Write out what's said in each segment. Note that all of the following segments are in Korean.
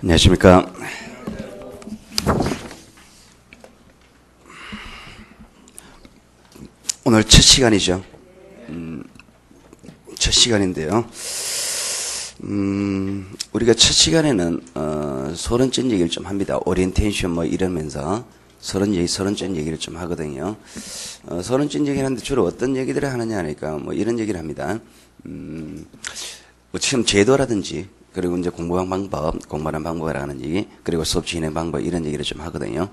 안녕하십니까. 오늘 첫 시간이죠. 첫 시간인데요. 우리가 첫 시간에는 서론적 얘기를 좀 합니다. 오리엔테이션 뭐 이러면서 서론적 얘기를 좀 하거든요. 서론적 얘기를 하는데 주로 어떤 얘기들을 하느냐 하니까 뭐 이런 얘기를 합니다. 뭐 시험 제도라든지 그리고 이제 공부하는 방법, 공부하는 방법이라는 얘기, 그리고 수업 진행 방법 이런 얘기를 좀 하거든요.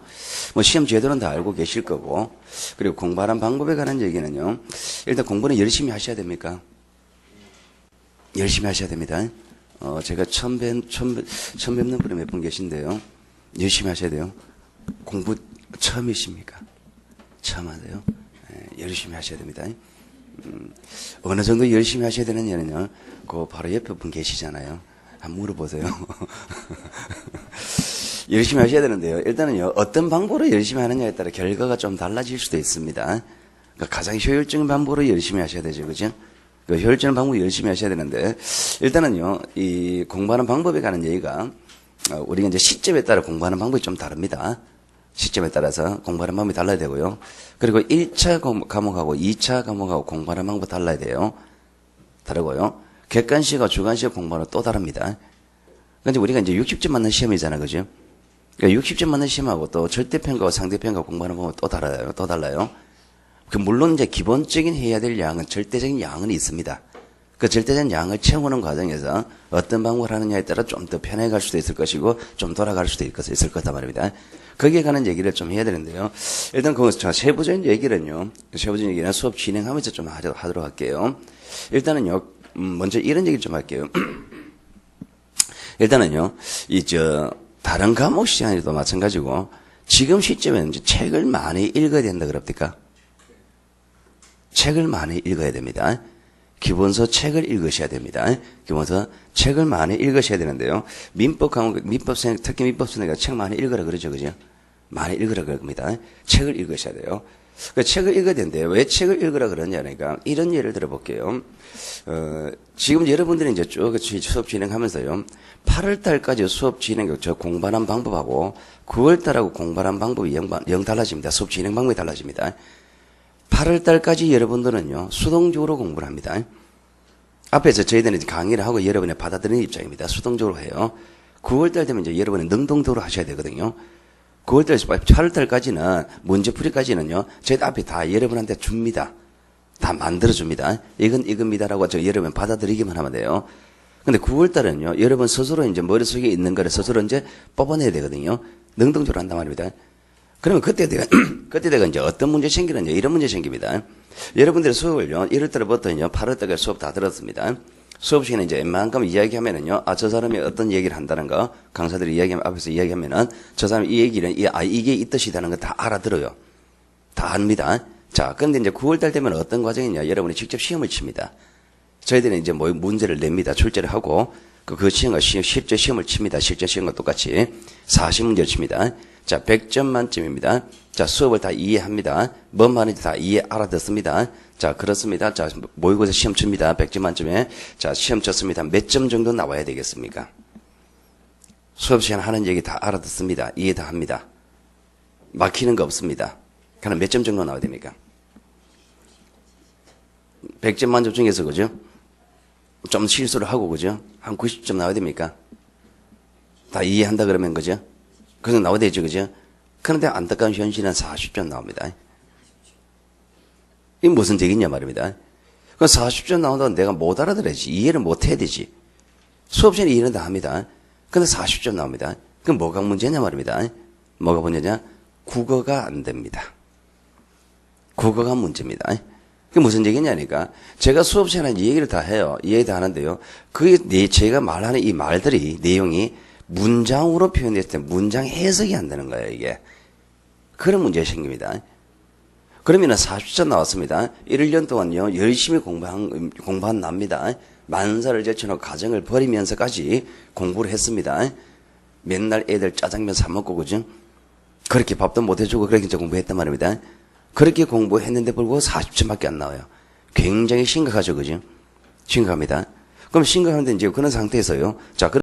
뭐 시험 제도는 다 알고 계실 거고, 그리고 공부하는 방법에 관한 얘기는요. 일단 공부는 열심히 하셔야 됩니까? 열심히 하셔야 됩니다. 제가 처음 뵙는 분이 몇 분 계신데요. 열심히 하셔야 돼요. 공부 처음이십니까? 처음 하세요? 네, 열심히 하셔야 됩니다. 어느 정도 열심히 하셔야 되느냐는요. 그 바로 옆에 분 계시잖아요. 한번 물어보세요. 열심히 하셔야 되는데요. 일단은요, 어떤 방법으로 열심히 하느냐에 따라 결과가 좀 달라질 수도 있습니다. 그러니까 가장 효율적인 방법으로 열심히 하셔야 되죠. 그죠? 그 효율적인 방법으로 열심히 하셔야 되는데, 일단은요, 이 공부하는 방법에 관한 얘기가, 우리가 이제 시점에 따라 공부하는 방법이 좀 다릅니다. 시점에 따라서 공부하는 방법이 달라야 되고요. 그리고 1차 과목하고 2차 과목하고 공부하는 방법이 달라야 돼요. 다르고요. 객관식과 주관식 공부하는 또 다릅니다. 근데 우리가 이제 60점 맞는 시험이잖아요. 그죠? 그러니까 60점 맞는 시험하고 또 절대평가와 상대평가 공부하는 방법은 또 달라요. 또 달라요. 물론 이제 기본적인 해야 될 양은 절대적인 양은 있습니다. 그 절대적인 양을 채우는 과정에서 어떤 방법을 하느냐에 따라 좀 더 편하게 갈 수도 있을 것이고 좀 돌아갈 수도 있을 거다 말입니다. 거기에 관한 얘기를 좀 해야 되는데요. 일단 그 세부적인 얘기는요. 세부적인 얘기는 수업 진행하면서 좀 하도록 할게요. 일단은요. 먼저 이런 얘기를 좀 할게요. 일단은요. 다른 과목 시간에도 마찬가지고 지금 시점에는 이제 책을 많이 읽어야 된다 그럽니까? 책을 많이 읽어야 됩니다. 기본서 책을 읽으셔야 됩니다. 기본서 책을 많이 읽으셔야 되는데요. 민법 과목, 특히 민법생이가 책 많이 읽으라 그러죠. 그죠? 많이 읽으라 그럽니다. 책을 읽으셔야 돼요. 그 책을 읽어야 되는데 왜 책을 읽으라 그러냐니까 이런 예를 들어볼게요. 지금 여러분들이 이제 쭉 수업 진행하면서요. 8월 달까지 수업 진행, 저 공부하는 방법하고 9월 달하고 공부하는 방법이 영 달라집니다. 수업 진행 방법이 달라집니다. 8월 달까지 여러분들은요, 수동적으로 공부를 합니다. 앞에서 저희들은 강의를 하고 여러분이 받아들이는 입장입니다. 수동적으로 해요. 9월 달 되면 이제 여러분이 능동적으로 하셔야 되거든요. 9월 달에서 8월 달까지는, 문제풀이까지는요, 저희 앞에 다 여러분한테 줍니다. 다 만들어줍니다. 이겁니다라고 여러분 받아들이기만 하면 돼요. 근데 9월 달은요, 여러분 스스로 이제 머릿속에 있는 거를 스스로 이제 뽑아내야 되거든요. 능동적으로 한단 말입니다. 그러면 그때 내가 이제 어떤 문제 생기느냐, 이런 문제 생깁니다. 여러분들의 수업을요, 1월 달부터요, 8월 달까지 수업 다 들었습니다. 수업 시간에 이제 웬만큼 이야기하면은요, 저 사람이 어떤 얘기를 한다는 거, 강사들이 앞에서 이야기하면은, 저 사람이 이 얘기는, 이게 이 뜻이라는 거 다 알아들어요. 다 압니다. 자, 그런데 이제 9월 달 되면 어떤 과정이냐, 여러분이 직접 시험을 칩니다. 저희들은 이제 뭐 문제를 냅니다. 출제를 하고, 그 시험과 실제 시험을 칩니다. 실제 시험과 똑같이 40문제를 칩니다. 자, 100점 만점입니다. 자, 수업을 다 이해합니다. 뭔 말인지 다 알아듣습니다. 자, 그렇습니다. 자, 모의고사 시험 칩니다. 100점 만점에. 자, 시험 쳤습니다. 몇 점 정도 나와야 되겠습니까? 수업 시간 하는 얘기 다 알아듣습니다. 이해 다 합니다. 막히는 거 없습니다. 그럼 몇 점 정도 나와야 됩니까? 100점 만점 중에서, 그죠? 좀 실수를 하고, 그죠? 한 90점 나와야 됩니까? 다 이해한다 그러면, 그죠? 그래서 나와야 되죠, 그죠? 그런데 안타까운 현실은 40점 나옵니다. 이게 무슨 얘기냐 말입니다. 그 40점 나온다고 내가 못 알아들어야지. 이해를 못 해야 되지. 수업 시간에 이해는 다 합니다. 근데 40점 나옵니다. 그럼 뭐가 문제냐 말입니다. 뭐가 문제냐? 국어가 안 됩니다. 국어가 문제입니다. 그게 무슨 얘기냐니까. 제가 수업 시간에 이 얘기를 다 해요. 이 얘기 다 하는데요. 제가 말하는 이 말들이, 내용이 문장으로 표현됐을 때 문장 해석이 안 되는 거예요, 이게. 그런 문제가 생깁니다. 그러면은 40점 나왔습니다. 1년 동안요, 열심히 공부한 납니다. 만사를 제쳐놓고 가정을 버리면서까지 공부를 했습니다. 맨날 애들 짜장면 사먹고, 그죠? 그렇게 밥도 못 해주고 그렇게 이제 공부했단 말입니다. 그렇게 공부했는데 불구하고 40점밖에 안 나와요. 굉장히 심각하죠, 그죠? 심각합니다. 그럼 심각한데 이제 그런 상태에서요. 자,